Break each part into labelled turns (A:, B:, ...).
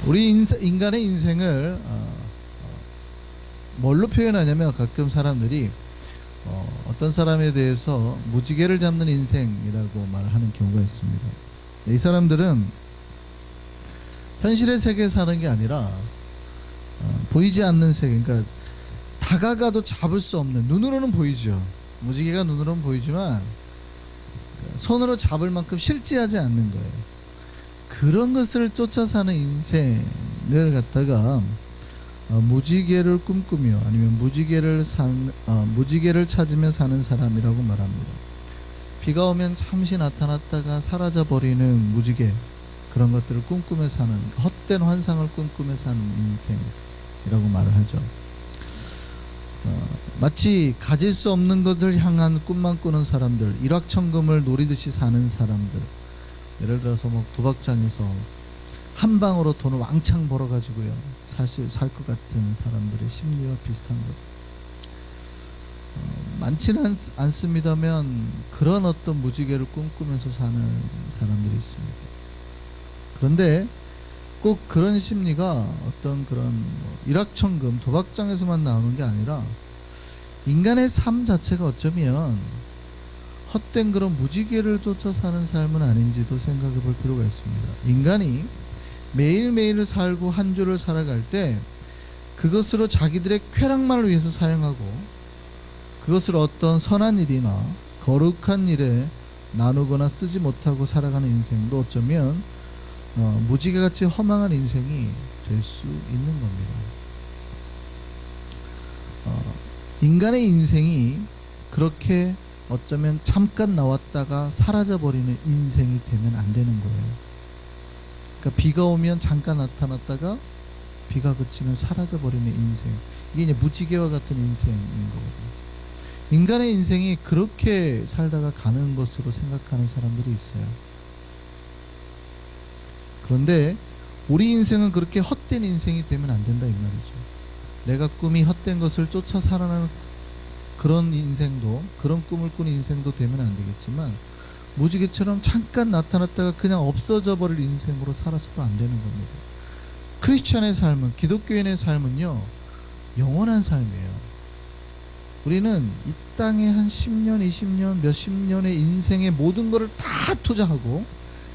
A: 우리 인간의 인생을 뭘로 표현하냐면, 가끔 사람들이 어떤 사람에 대해서 무지개를 잡는 인생이라고 말을 하는 경우가 있습니다. 이 사람들은 현실의 세계에 사는 게 아니라 보이지 않는 세계, 그러니까 다가가도 잡을 수 없는, 눈으로는 보이죠. 무지개가 눈으로는 보이지만 손으로 잡을 만큼 실제하지 않는 거예요. 그런 것을 쫓아 사는 인생을 갖다가 무지개를 꿈꾸며, 아니면 무지개를 찾으며 사는 사람이라고 말합니다. 비가 오면 잠시 나타났다가 사라져 버리는 무지개, 그런 것들을 꿈꾸며 사는, 헛된 환상을 꿈꾸며 사는 인생이라고 말을 하죠. 마치 가질 수 없는 것을 향한 꿈만 꾸는 사람들, 일확천금을 노리듯이 사는 사람들, 예를 들어서 뭐 도박장에서 한 방으로 돈을 왕창 벌어가지고요 살 것 같은 사람들의 심리와 비슷한 거죠. 많지는 않습니다만 그런 어떤 무지개를 꿈꾸면서 사는 사람들이 있습니다. 그런데 꼭 그런 심리가 어떤 그런 일확천금, 도박장에서만 나오는 게 아니라 인간의 삶 자체가 어쩌면 헛된 그런 무지개를 쫓아 사는 삶은 아닌지도 생각해 볼 필요가 있습니다. 인간이 매일매일을 살고 한 주를 살아갈 때 그것으로 자기들의 쾌락만을 위해서 사용하고, 그것을 어떤 선한 일이나 거룩한 일에 나누거나 쓰지 못하고 살아가는 인생도 어쩌면 무지개같이 허망한 인생이 될 수 있는 겁니다. 인간의 인생이 그렇게 어쩌면 잠깐 나왔다가 사라져버리는 인생이 되면 안 되는 거예요. 그러니까 비가 오면 잠깐 나타났다가 비가 그치면 사라져버리는 인생, 이게 이제 무지개와 같은 인생인 거거든요. 인간의 인생이 그렇게 살다가 가는 것으로 생각하는 사람들이 있어요. 그런데 우리 인생은 그렇게 헛된 인생이 되면 안 된다 이 말이죠. 내가 꿈이 헛된 것을 쫓아 살아가는 그런 인생도, 그런 꿈을 꾸는 인생도 되면 안 되겠지만, 무지개처럼 잠깐 나타났다가 그냥 없어져 버릴 인생으로 살아서도 안 되는 겁니다. 크리스천의 삶은, 기독교인의 삶은요 영원한 삶이에요. 우리는 이 땅에 한 10년, 20년, 몇십 년의 인생의 모든 것을 다 투자하고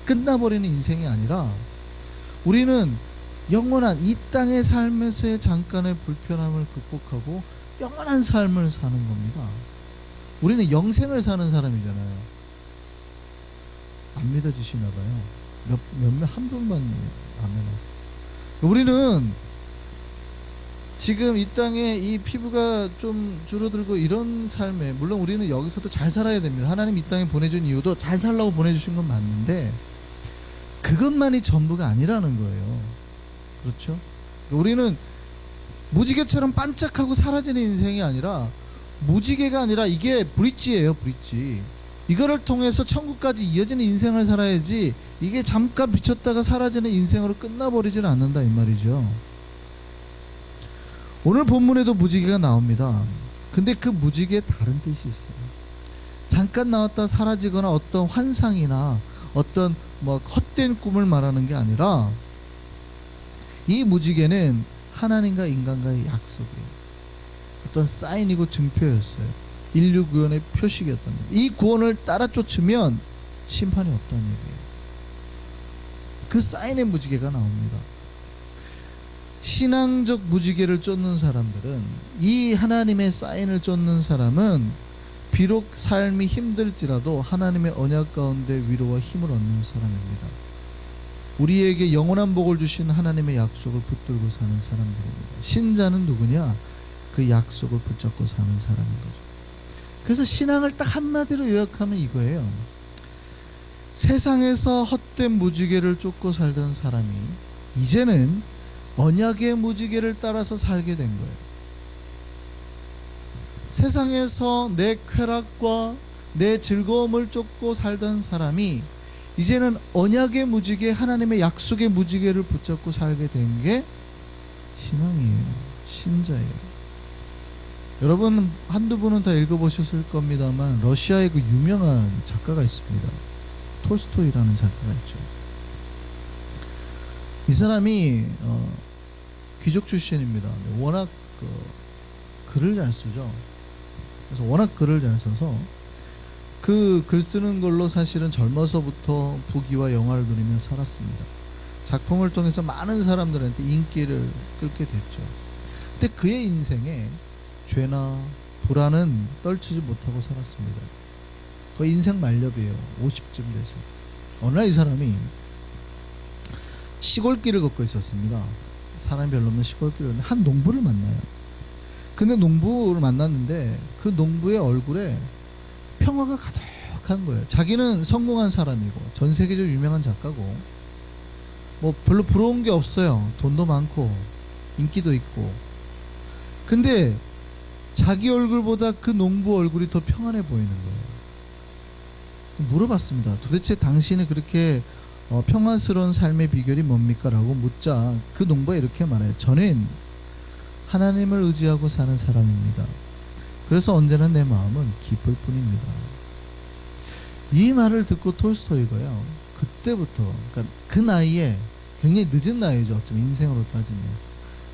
A: 끝나버리는 인생이 아니라, 우리는 영원한 이 땅의 삶에서의 잠깐의 불편함을 극복하고 영원한 삶을 사는 겁니다. 우리는 영생을 사는 사람이잖아요. 안 믿어지시나 봐요. 몇몇 한 분만 아멘. 우리는 지금 이 땅에 이 피부가 좀 줄어들고 이런 삶에, 물론 우리는 여기서도 잘 살아야 됩니다. 하나님 이 땅에 보내준 이유도 잘 살라고 보내주신 건 맞는데 그것만이 전부가 아니라는 거예요. 그렇죠? 우리는 무지개처럼 반짝하고 사라지는 인생이 아니라, 무지개가 아니라 이게 브릿지예요, 브릿지. 이거를 통해서 천국까지 이어지는 인생을 살아야지, 이게 잠깐 비쳤다가 사라지는 인생으로 끝나버리지는 않는다 이 말이죠. 오늘 본문에도 무지개가 나옵니다. 근데 그 무지개에 다른 뜻이 있어요. 잠깐 나왔다 사라지거나 어떤 환상이나 어떤 헛된 꿈을 말하는 게 아니라, 이 무지개는 하나님과 인간과의 약속이에요. 어떤 사인이고 증표였어요. 인류 구원의 표식이었던 거예요. 이 구원을 따라 쫓으면 심판이 없다는 얘기예요. 그 사인의 무지개가 나옵니다. 신앙적 무지개를 쫓는 사람들은, 이 하나님의 사인을 쫓는 사람은 비록 삶이 힘들지라도 하나님의 언약 가운데 위로와 힘을 얻는 사람입니다. 우리에게 영원한 복을 주신 하나님의 약속을 붙들고 사는 사람들입니다. 신자는 누구냐? 그 약속을 붙잡고 사는 사람인 거죠. 그래서 신앙을 딱 한마디로 요약하면 이거예요. 세상에서 헛된 무지개를 쫓고 살던 사람이 이제는 언약의 무지개를 따라서 살게 된 거예요. 세상에서 내 쾌락과 내 즐거움을 쫓고 살던 사람이 이제는 언약의 무지개, 하나님의 약속의 무지개를 붙잡고 살게 된 게 신앙이에요. 신자예요. 여러분 한두 분은 다 읽어보셨을 겁니다만, 러시아의 그 유명한 작가가 있습니다. 톨스토이라는 작가가 있죠. 이 사람이 귀족 출신입니다. 워낙 글을 잘 쓰죠. 그래서 워낙 글을 잘 써서 그 글 쓰는 걸로 사실은 젊어서부터 부귀와 영화를 누리며 살았습니다. 작품을 통해서 많은 사람들한테 인기를 끌게 됐죠. 근데 그의 인생에 죄나 불안은 떨치지 못하고 살았습니다. 거의 인생 말렵이에요. 50쯤 돼서. 어느 날 이 사람이 시골길을 걷고 있었습니다. 사람이 별로 없는 시골길을 걷는데 한 농부를 만나요. 근데 농부를 만났는데 그 농부의 얼굴에 평화가 가득한 거예요. 자기는 성공한 사람이고 전 세계적으로 유명한 작가고 뭐 별로 부러운 게 없어요. 돈도 많고 인기도 있고. 근데 자기 얼굴보다 그 농부 얼굴이 더 평안해 보이는 거예요. 물어봤습니다. 도대체 당신이 그렇게 평안스러운 삶의 비결이 뭡니까? 라고 묻자 그 농부가 이렇게 말해요. 저는 하나님을 의지하고 사는 사람입니다. 그래서 언제나 내 마음은 기쁠 뿐입니다. 이 말을 듣고 톨스토이가요, 그때부터, 그러니까 그 나이에, 굉장히 늦은 나이죠. 좀 인생으로 따지면.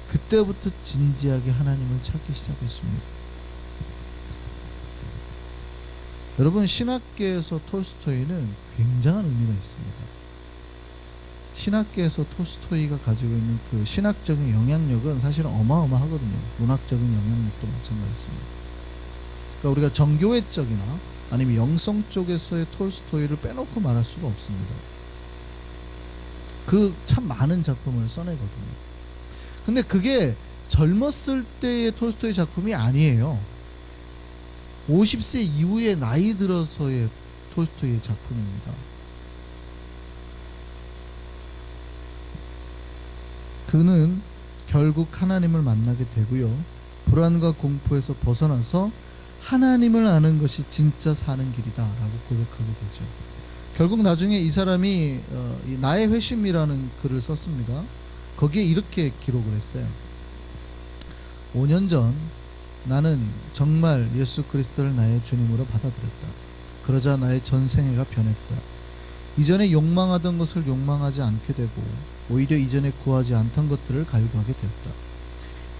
A: 그때부터 진지하게 하나님을 찾기 시작했습니다. 여러분, 신학계에서 톨스토이는 굉장한 의미가 있습니다. 신학계에서 톨스토이가 가지고 있는 그 신학적인 영향력은 사실은 어마어마하거든요. 문학적인 영향력도 마찬가지입니다. 그러니까 우리가 정교회적이나 아니면 영성 쪽에서의 톨스토이를 빼놓고 말할 수가 없습니다. 그 참 많은 작품을 써내거든요. 근데 그게 젊었을 때의 톨스토이 작품이 아니에요. 50세 이후에 나이 들어서의 톨스토이의 작품입니다. 그는 결국 하나님을 만나게 되고요. 불안과 공포에서 벗어나서 하나님을 아는 것이 진짜 사는 길이다 라고 고백하게 되죠. 결국 나중에 이 사람이 나의 회심이라는 글을 썼습니다. 거기에 이렇게 기록을 했어요. 5년 전 나는 정말 예수 그리스도를 나의 주님으로 받아들였다. 그러자 나의 전생애가 변했다. 이전에 욕망하던 것을 욕망하지 않게 되고 오히려 이전에 구하지 않던 것들을 갈구하게 되었다.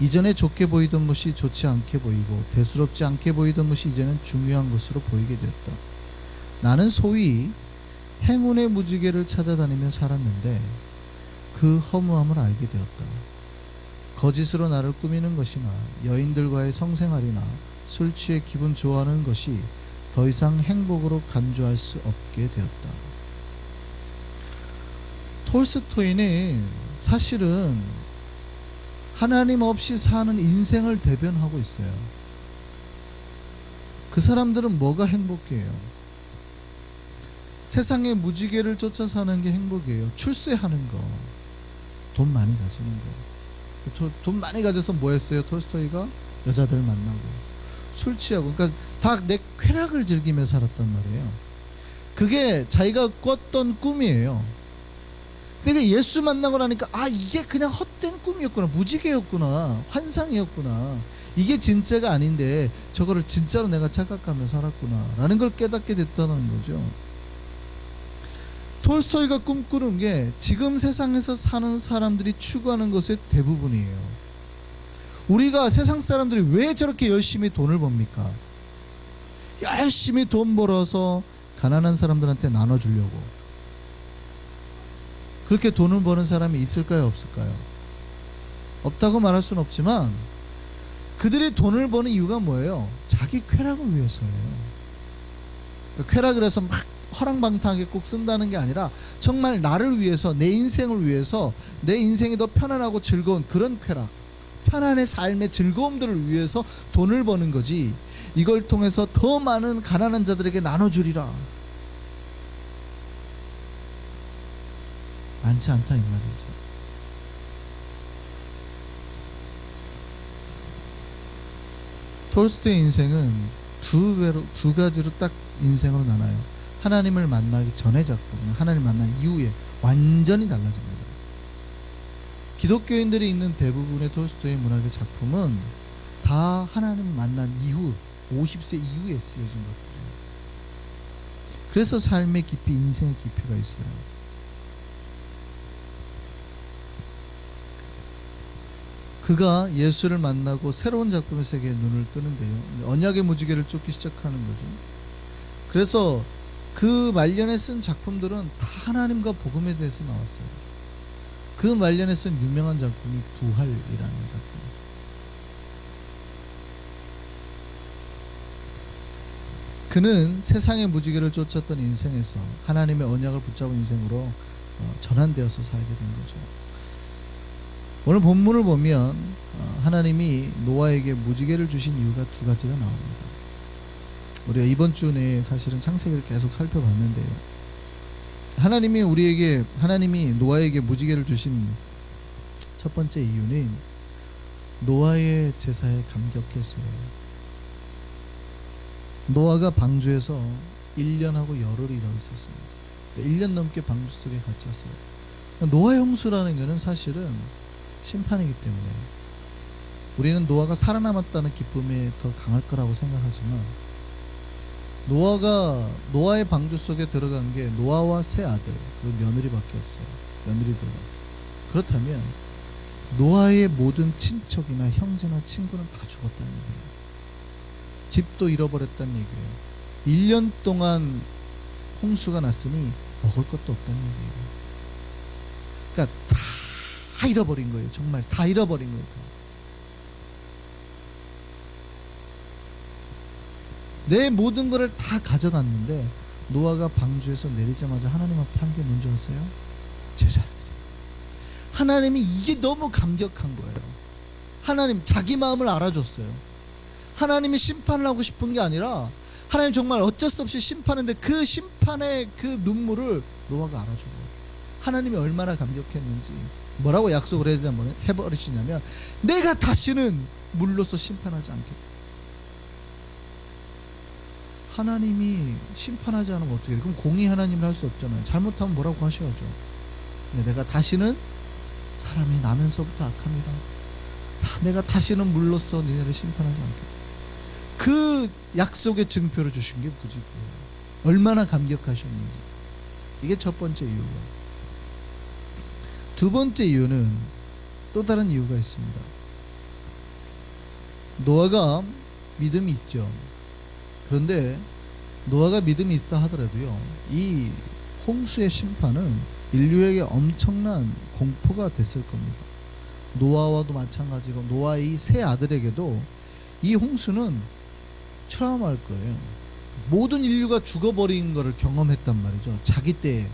A: 이전에 좋게 보이던 것이 좋지 않게 보이고 대수롭지 않게 보이던 것이 이제는 중요한 것으로 보이게 되었다. 나는 소위 행운의 무지개를 찾아다니며 살았는데 그 허무함을 알게 되었다. 거짓으로 나를 꾸미는 것이나 여인들과의 성생활이나 술 취해 기분 좋아하는 것이 더 이상 행복으로 간주할 수 없게 되었다. 톨스토이는 사실은 하나님 없이 사는 인생을 대변하고 있어요. 그 사람들은 뭐가 행복해요? 세상의 무지개를 쫓아 사는 게 행복이에요. 출세하는 거, 돈 많이 가지는 거. 돈 많이 가져서 뭐 했어요? 톨스토이가 여자들 만나고 술 취하고, 그러니까 다 내 쾌락을 즐기며 살았단 말이에요. 그게 자기가 꿨던 꿈이에요. 그러니까 예수 만나고 나니까 이게 그냥 헛된 꿈이었구나, 무지개였구나, 환상이었구나, 이게 진짜가 아닌데 저거를 진짜로 내가 착각하며 살았구나 라는 걸 깨닫게 됐다는 거죠. 톨스토이가 꿈꾸는 게 지금 세상에서 사는 사람들이 추구하는 것의 대부분이에요. 우리가 세상 사람들이 왜 저렇게 열심히 돈을 법니까? 열심히 돈 벌어서 가난한 사람들한테 나눠주려고. 그렇게 돈을 버는 사람이 있을까요, 없을까요? 없다고 말할 수는 없지만 그들이 돈을 버는 이유가 뭐예요? 자기 쾌락을 위해서예요. 쾌락을 해서 막 허랑방탕하게 꼭 쓴다는 게 아니라 정말 나를 위해서, 내 인생을 위해서, 내 인생이 더 편안하고 즐거운 그런 쾌락, 편안의 삶의 즐거움들을 위해서 돈을 버는 거지, 이걸 통해서 더 많은 가난한 자들에게 나눠주리라, 많지 않다 이 말이죠. 톨스토이의 인생은 두 가지로 딱 인생으로 나눠요. 하나님을 만나기 전의 작품, 하나님 만난 이후에 완전히 달라집니다. 기독교인들이 읽는 대부분의 톨스토이의 문학의 작품은 다 하나님 만난 이후, 50세 이후에 쓰여진 것들이에요. 그래서 삶의 깊이, 인생의 깊이가 있어요. 그가 예수를 만나고 새로운 작품의 세계에 눈을 뜨는데요. 언약의 무지개를 쫓기 시작하는 거죠. 그래서 그 말년에 쓴 작품들은 다 하나님과 복음에 대해서 나왔어요. 그 말년에 쓴 유명한 작품이 부활이라는 작품. 그는 세상의 무지개를 쫓았던 인생에서 하나님의 언약을 붙잡은 인생으로 전환되어서 살게 된 거죠. 오늘 본문을 보면 하나님이 노아에게 무지개를 주신 이유가 두 가지가 나옵니다. 우리가 이번 주 내에 사실은 창세기를 계속 살펴봤는데요. 하나님이 노아에게 무지개를 주신 첫 번째 이유는 노아의 제사에 감격했어요. 노아가 방주에서 1년하고 열흘이 더 있었습니다. 1년 넘게 방주 속에 갇혔어요. 노아 홍수라는 것은 사실은 심판이기 때문에 우리는 노아가 살아남았다는 기쁨에 더 강할 거라고 생각하지만, 노아의 방주 속에 들어간 게 노아와 세 아들 그리고 며느리밖에 없어요. 며느리들. 그렇다면 노아의 모든 친척이나 형제나 친구는 다 죽었다는 얘기예요. 집도 잃어버렸다는 얘기예요. 1년 동안 홍수가 났으니 먹을 것도 없다는 얘기예요. 그러니까 다 잃어버린 거예요. 정말 다 잃어버린 거예요. 내 모든 것을 다 가져갔는데 노아가 방주에서 내리자마자 하나님 앞에 한 게 뭔지 아세요? 제자들이. 하나님이 이게 너무 감격한 거예요. 하나님 자기 마음을 알아줬어요. 하나님이 심판을 하고 싶은 게 아니라 하나님 정말 어쩔 수 없이 심판했는데 그 심판의 그 눈물을 노아가 알아준 거예요. 하나님이 얼마나 감격했는지 뭐라고 약속을 해버리시냐면 내가 다시는 물로서 심판하지 않겠다. 하나님이 심판하지 않으면 어떻게 돼? 그럼 공의 하나님을 할 수 없잖아요. 잘못하면 뭐라고 하셔야죠. 내가 다시는 사람이 나면서부터 악함이라 내가 다시는 물로써 너희를 심판하지 않겠다. 그 약속의 증표를 주신 게 무지개예요. 얼마나 감격하셨는지. 이게 첫 번째 이유예요. 두 번째 이유는 또 다른 이유가 있습니다. 노아가 믿음이 있죠. 그런데 노아가 믿음이 있다 하더라도요, 이 홍수의 심판은 인류에게 엄청난 공포가 됐을 겁니다. 노아와도 마찬가지고 노아의 세 아들에게도 이 홍수는 트라우마일 거예요. 모든 인류가 죽어버린 것을 경험했단 말이죠. 자기 때에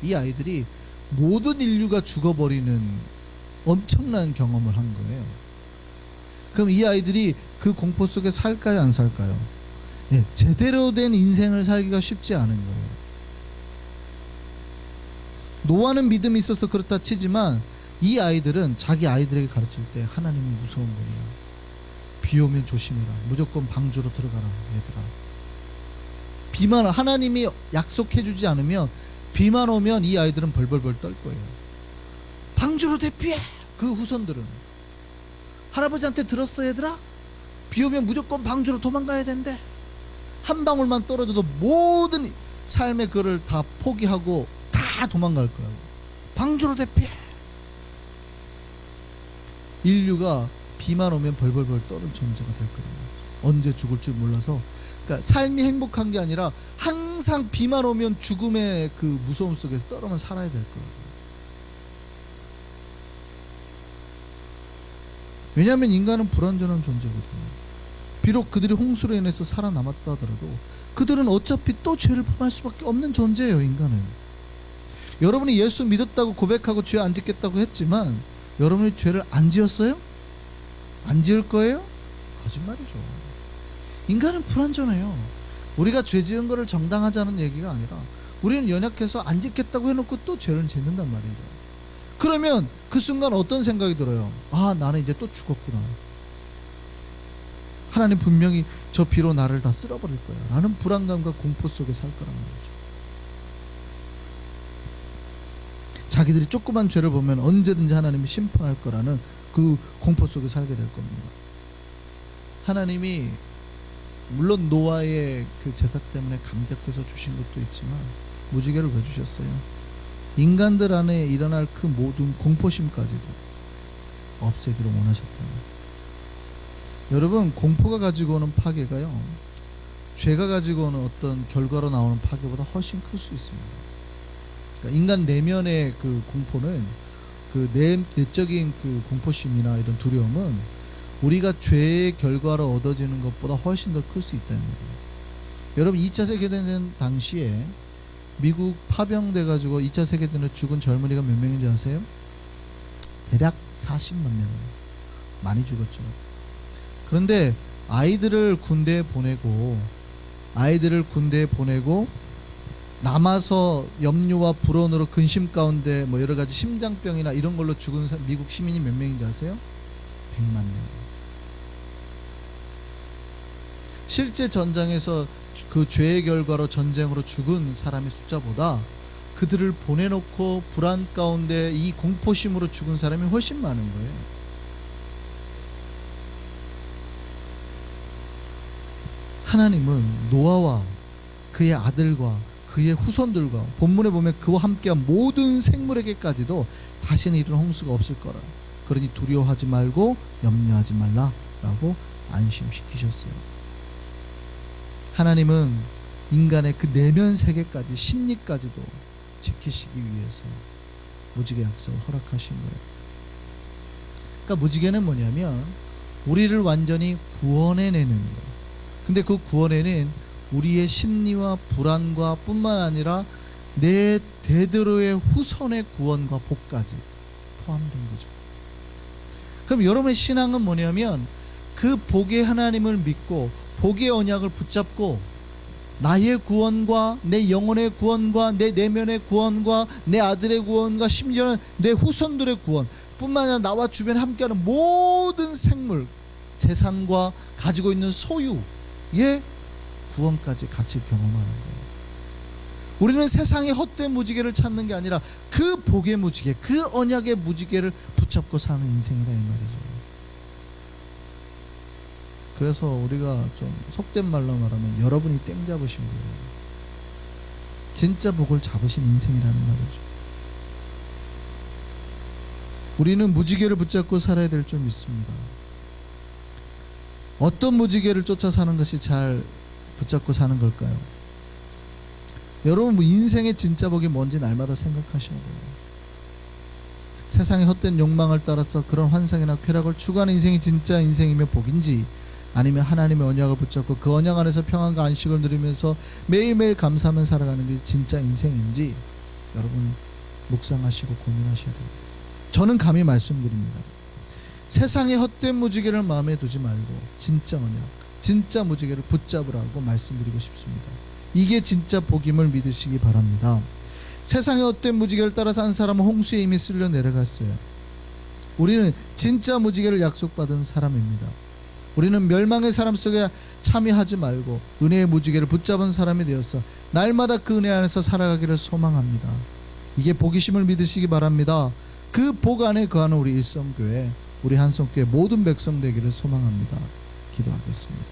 A: 이 아이들이 모든 인류가 죽어버리는 엄청난 경험을 한 거예요. 그럼 이 아이들이 그 공포 속에 살까요, 안 살까요? 네, 제대로 된 인생을 살기가 쉽지 않은 거예요. 노아는 믿음이 있어서 그렇다 치지만 이 아이들은 자기 아이들에게 가르칠 때 하나님은 무서운 분이야. 비 오면 조심해라. 무조건 방주로 들어가라 얘들아. 비만 하나님이 약속해주지 않으면 비만 오면 이 아이들은 벌벌벌 떨 거예요. 방주로 대피해. 그 후손들은 할아버지한테 들었어 얘들아? 비 오면 무조건 방주로 도망가야 된대. 한 방울만 떨어져도 모든 삶의 그를 다 포기하고 다 도망갈 거라고. 방주로 대피해. 인류가 비만 오면 벌벌벌 떠는 존재가 될 거예요. 언제 죽을 줄 몰라서. 그러니까 삶이 행복한 게 아니라 항상 비만 오면 죽음의 그 무서움 속에서 떨어만 살아야 될 거예요. 왜냐하면 인간은 불완전한 존재거든요. 비록 그들이 홍수로 인해서 살아남았다 하더라도 그들은 어차피 또 죄를 범할 수밖에 없는 존재예요. 인간은. 여러분이 예수 믿었다고 고백하고 죄 안 짓겠다고 했지만 여러분이 죄를 안 지었어요? 안 지을 거예요? 거짓말이죠. 인간은 불완전해요. 우리가 죄 지은 거를 정당하자는 얘기가 아니라 우리는 연약해서 안 짓겠다고 해놓고 또 죄를 짓는단 말이죠. 그러면 그 순간 어떤 생각이 들어요? 아, 나는 이제 또 죽었구나. 하나님 분명히 저 비로 나를 다 쓸어버릴 거야 라는 불안감과 공포 속에 살 거란 말이죠. 자기들이 조그만 죄를 보면 언제든지 하나님이 심판할 거라는 그 공포 속에 살게 될 겁니다. 하나님이 물론 노아의 그 제사 때문에 감격해서 주신 것도 있지만 무지개를 왜 주셨어요? 인간들 안에 일어날 그 모든 공포심까지도 없애기를 원하셨다는 거예요. 여러분, 공포가 가지고 오는 파괴가요, 죄가 가지고 오는 어떤 결과로 나오는 파괴보다 훨씬 클 수 있습니다. 그러니까 인간 내면의 그 공포는, 그 내적인 그 공포심이나 이런 두려움은 우리가 죄의 결과로 얻어지는 것보다 훨씬 더 클 수 있다는 거예요. 여러분, 2차 세계대전 당시에 미국 파병돼 가지고 2차 세계대전에 죽은 젊은이가 몇 명인지 아세요? 대략 40만 명. 많이 죽었죠. 그런데 아이들을 군대에 보내고 남아서 염려와 불온으로 근심 가운데 뭐 여러 가지 심장병이나 이런 걸로 죽은 미국 시민이 몇 명인지 아세요? 100만 명. 실제 전장에서 그 죄의 결과로 전쟁으로 죽은 사람의 숫자보다 그들을 보내놓고 불안 가운데 이 공포심으로 죽은 사람이 훨씬 많은 거예요. 하나님은 노아와 그의 아들과 그의 후손들과, 본문에 보면 그와 함께한 모든 생물에게까지도 다시는 이런 홍수가 없을 거라. 그러니 두려워하지 말고 염려하지 말라라고 안심시키셨어요. 하나님은 인간의 그 내면 세계까지, 심리까지도 지키시기 위해서 무지개 약속을 허락하신 거예요. 그러니까 무지개는 뭐냐면 우리를 완전히 구원해내는 거예요. 근데 그 구원에는 우리의 심리와 불안과 뿐만 아니라 내 대대로의 후손의 구원과 복까지 포함된 거죠. 그럼 여러분의 신앙은 뭐냐면 그 복의 하나님을 믿고 복의 언약을 붙잡고 나의 구원과 내 영혼의 구원과 내 내면의 구원과 내 아들의 구원과 심지어는 내 후손들의 구원 뿐만 아니라 나와 주변에 함께하는 모든 생물, 재산과 가지고 있는 소유의 구원까지 같이 경험하는 거예요. 우리는 세상의 헛된 무지개를 찾는 게 아니라 그 복의 무지개, 그 언약의 무지개를 붙잡고 사는 인생이다 이 말이죠. 그래서 우리가 좀 속된 말로 말하면 여러분이 땡 잡으신 거예요. 진짜 복을 잡으신 인생이라는 말이죠. 우리는 무지개를 붙잡고 살아야 될 줄 믿습니다. 어떤 무지개를 쫓아 사는 것이 잘 붙잡고 사는 걸까요? 여러분, 인생의 진짜 복이 뭔지 날마다 생각하셔야 돼요. 세상의 헛된 욕망을 따라서 그런 환상이나 쾌락을 추구하는 인생이 진짜 인생이며 복인지, 아니면 하나님의 언약을 붙잡고 그 언약 안에서 평안과 안식을 누리면서 매일매일 감사하며 살아가는 게 진짜 인생인지 여러분 묵상하시고 고민하셔야 돼요. 저는 감히 말씀드립니다. 세상의 헛된 무지개를 마음에 두지 말고 진짜 언약, 진짜 무지개를 붙잡으라고 말씀드리고 싶습니다. 이게 진짜 복임을 믿으시기 바랍니다. 세상의 헛된 무지개를 따라 산 사람은 홍수에 이미 쓸려 내려갔어요. 우리는 진짜 무지개를 약속받은 사람입니다. 우리는 멸망의 사람 속에 참여하지 말고 은혜의 무지개를 붙잡은 사람이 되어서 날마다 그 은혜 안에서 살아가기를 소망합니다. 이게 복이심을 믿으시기 바랍니다. 그 복 안에 거하는 우리 일성교회, 우리 한성교회 모든 백성 되기를 소망합니다. 기도하겠습니다.